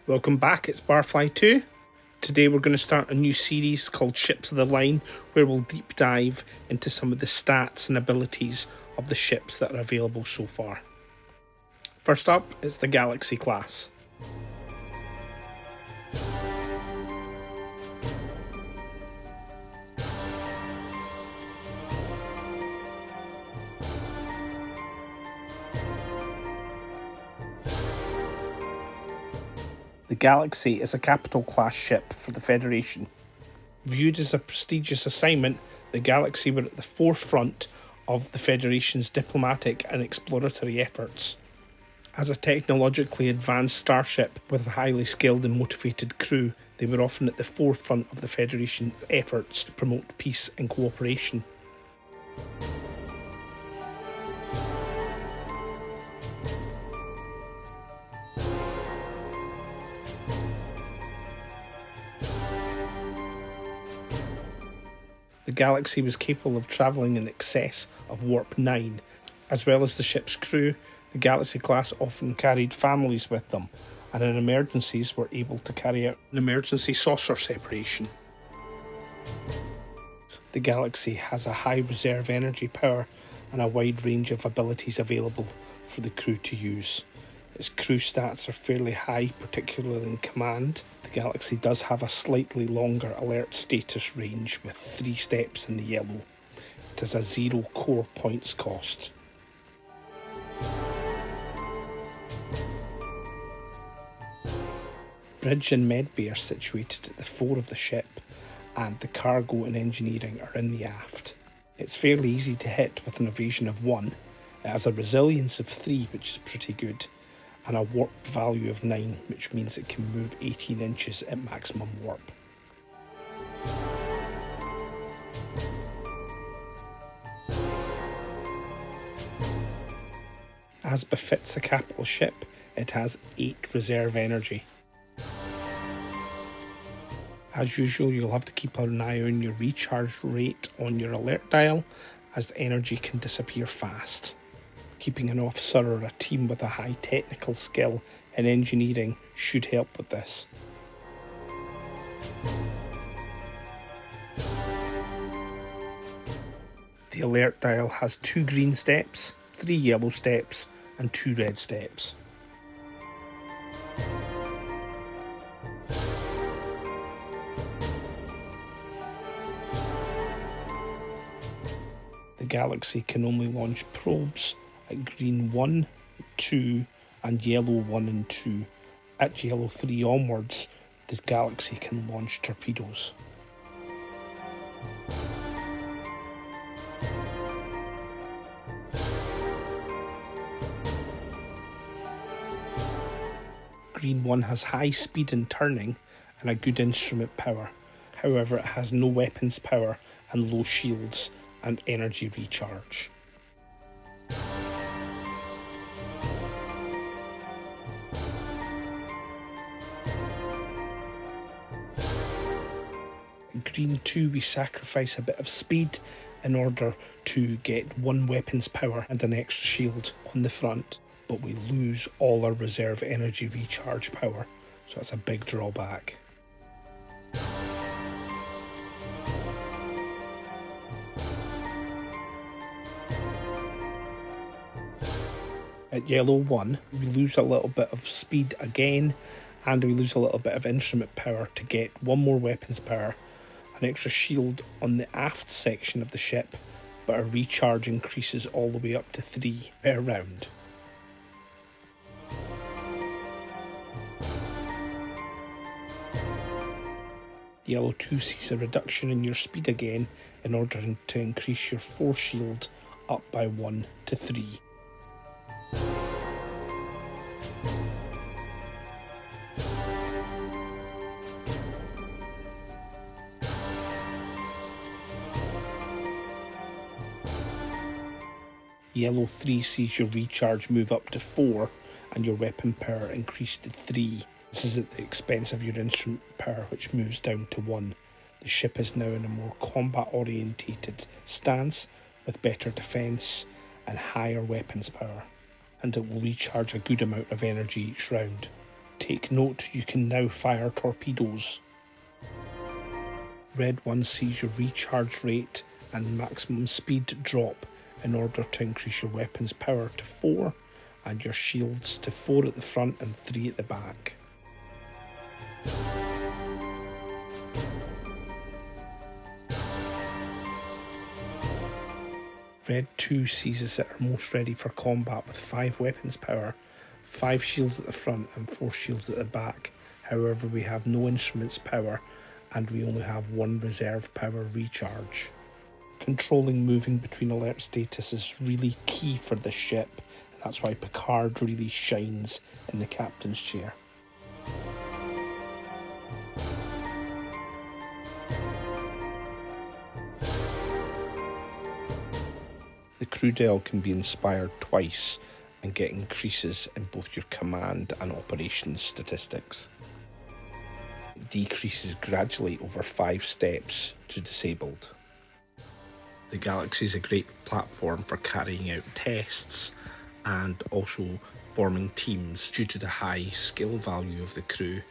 Welcome back, it's Barfly 2. Today we're going to start a new series called Ships of the Line, where we'll deep dive into some of the stats and abilities of the ships that are available so far. First up is the Galaxy class. The Galaxy is a capital class ship for the Federation. Viewed as a prestigious assignment, the Galaxy were at the forefront of the Federation's diplomatic and exploratory efforts. As a technologically advanced starship with a highly skilled and motivated crew, they were often at the forefront of the Federation's efforts to promote peace and cooperation. The Galaxy was capable of travelling in excess of Warp 9. As well as the ship's crew, the Galaxy class often carried families with them, and in emergencies were able to carry out an emergency saucer separation. The Galaxy has a high reserve energy power and a wide range of abilities available for the crew to use. Its crew stats are fairly high, particularly in command. The Galaxy does have a slightly longer alert status range with 3 steps in the yellow. It has a 0 core points cost. Bridge and medbay are situated at the fore of the ship, and the cargo and engineering are in the aft. It's fairly easy to hit with an evasion of 1. It has a resilience of 3, which is pretty good, and a warp value of 9, which means it can move 18 inches at maximum warp. As befits a capital ship, it has 8 reserve energy. As usual, you'll have to keep an eye on your recharge rate on your alert dial, as energy can disappear fast. Keeping an officer or a team with a high technical skill in engineering should help with this. The alert dial has 2 green steps, 3 yellow steps and 2 red steps. The Galaxy can only launch probes at green 1, 2 and yellow 1 and 2. At yellow 3 onwards, the Galaxy can launch torpedoes. Green 1 has high speed and turning and a good instrument power. However, it has no weapons power and low shields and energy recharge. Green 2, we sacrifice a bit of speed in order to get 1 weapons power and an extra shield on the front, but we lose all our reserve energy recharge power, so that's a big drawback. At yellow 1, we lose a little bit of speed again, and we lose a little bit of instrument power to get 1 more weapons power, an extra shield on the aft section of the ship, but our recharge increases all the way up to 3 per round. Yellow 2 sees a reduction in your speed again in order to increase your force shield up by 1 to 3. Yellow 3 sees your recharge move up to 4 and your weapon power increase to 3. This is at the expense of your instrument power, which moves down to 1. The ship is now in a more combat orientated stance with better defence and higher weapons power, and it will recharge a good amount of energy each round. Take note, you can now fire torpedoes. Red 1 sees your recharge rate and maximum speed drop in order to increase your weapons power to 4 and your shields to 4 at the front and 3 at the back. Red 2 sees us at our most ready for combat with 5 weapons power, 5 shields at the front and 4 shields at the back. However, we have no instruments power and we only have 1 reserve power recharge. Controlling moving between alert status is really key for this ship, and that's why Picard really shines in the captain's chair. The crew dial can be inspired twice and get increases in both your command and operations statistics. It decreases gradually over 5 steps to disabled. The Galaxy is a great platform for carrying out tests and also forming teams due to the high skill value of the crew,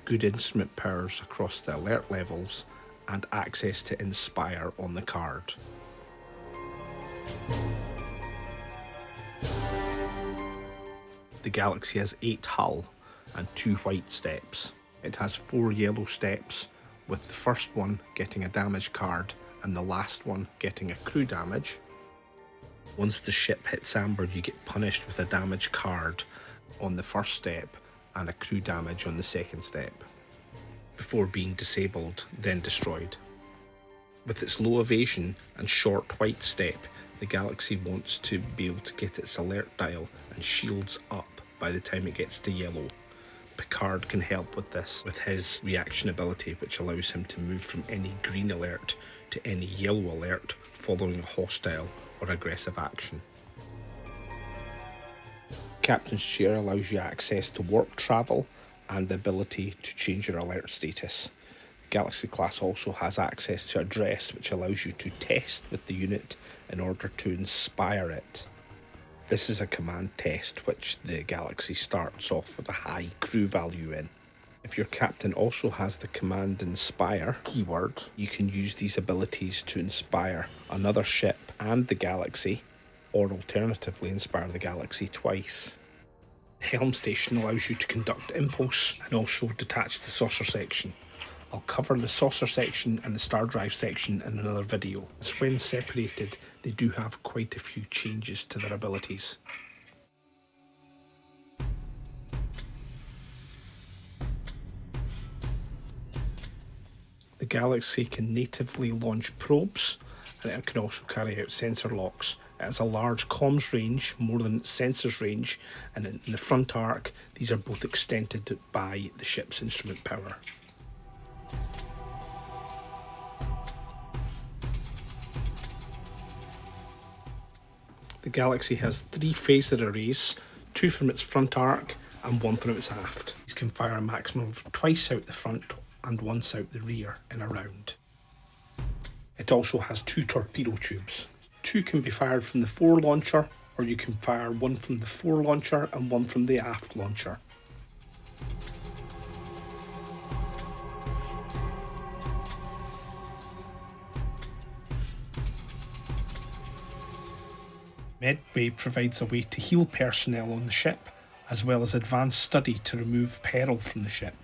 good instrument powers across the alert levels, and access to Inspire on the card. The Galaxy has 8 hull and 2 white steps. It has 4 yellow steps, with the first one getting a damage card and the last one getting a crew damage. Once the ship hits amber, you get punished with a damage card on the first step and a crew damage on the second step, before being disabled, then destroyed. With its low evasion and short white step, the Galaxy wants to be able to get its alert dial and shields up by the time it gets to yellow. Picard can help with this with his reaction ability, which allows him to move from any green alert to any yellow alert following a hostile or aggressive action. Captain's Chair allows you access to warp travel and the ability to change your alert status. Galaxy class also has access to address, which allows you to test with the unit in order to inspire it. This is a command test which the Galaxy starts off with a high crew value in. If your captain also has the command inspire keyword, you can use these abilities to inspire another ship and the Galaxy, or alternatively inspire the Galaxy twice. Helm Station allows you to conduct impulse and also detach the saucer section. I'll cover the saucer section and the Stardrive section in another video, as when separated they do have quite a few changes to their abilities. The Galaxy can natively launch probes, and it can also carry out sensor locks. It has a large comms range, more than its sensors range, and in the front arc these are both extended by the ship's instrument power. The Galaxy has 3 phaser arrays, 2 from its front arc and 1 from its aft. These can fire a maximum of twice out the front and once out the rear in a round. It also has 2 torpedo tubes. 2 can be fired from the fore launcher, or you can fire 1 from the fore launcher and 1 from the aft launcher. Medbay provides a way to heal personnel on the ship, as well as advanced study to remove peril from the ship.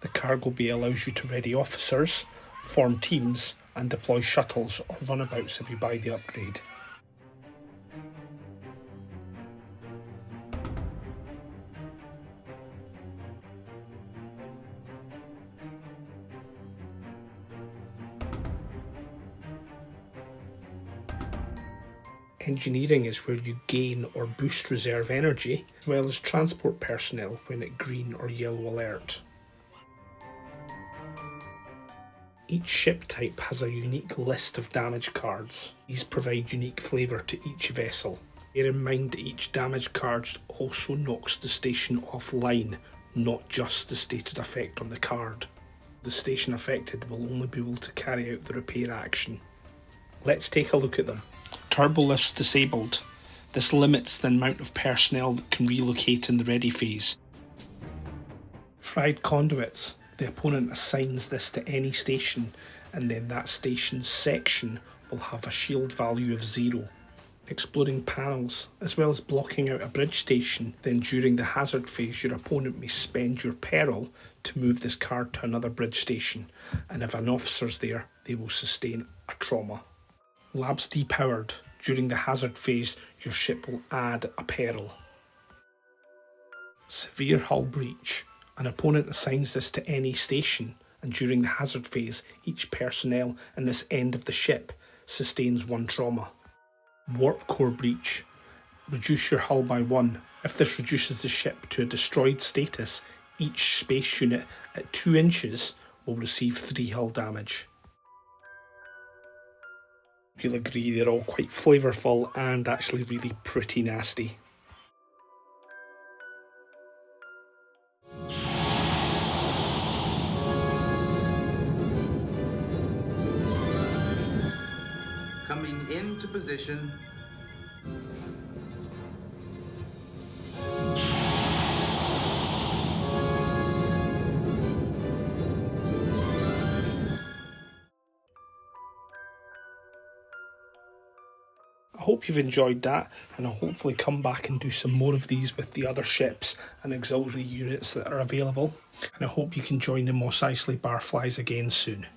The cargo bay allows you to ready officers, form teams, and deploy shuttles or runabouts if you buy the upgrade. Engineering is where you gain or boost reserve energy, as well as transport personnel when at green or yellow alert. Each ship type has a unique list of damage cards. These provide unique flavour to each vessel. Bear in mind that each damage card also knocks the station offline, not just the stated effect on the card. The station affected will only be able to carry out the repair action. Let's take a look at them. Turbo lifts disabled. This limits the amount of personnel that can relocate in the ready phase. Fried conduits. The opponent assigns this to any station, and then that station's section will have a shield value of 0. Exploding panels. As well as blocking out a bridge station, then during the hazard phase your opponent may spend your peril to move this card to another bridge station, and if an officer's there, they will sustain a trauma. Labs depowered. During the hazard phase, your ship will add a peril. Severe hull breach. An opponent assigns this to any station, and during the hazard phase, each personnel in this end of the ship sustains 1 trauma. Warp core breach. Reduce your hull by 1. If this reduces the ship to a destroyed status, each space unit at 2 inches will receive 3 hull damage. You'll agree they're all quite flavourful and actually really pretty nasty. Coming into position. I hope you've enjoyed that, and I'll hopefully come back and do some more of these with the other ships and auxiliary units that are available, and I hope you can join the Mos Eisley Barflies again soon.